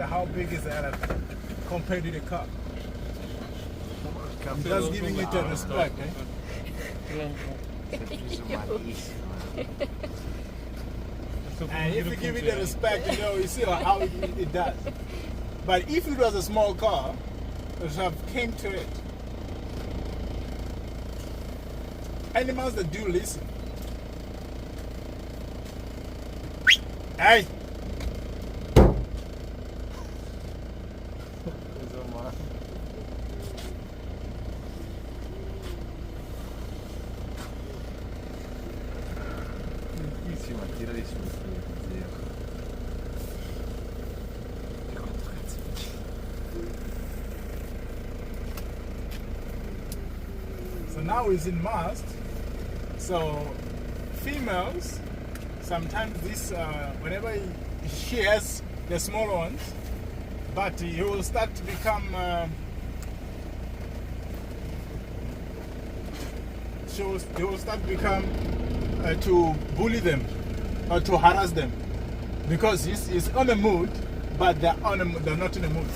So how big is the elephant compared to the car? I'm just giving it a respect, eh? And if you give it the respect, you know, you see how it does. But if it was a small car, it would have came to it. Animals that do listen. Hey! Tira di su, zio. So now he's in mast. So females, sometimes this, whenever she has the small ones, but he will start to become, he will start to become, to bully them or to harass them because he's on a mood, but they're not in a mood.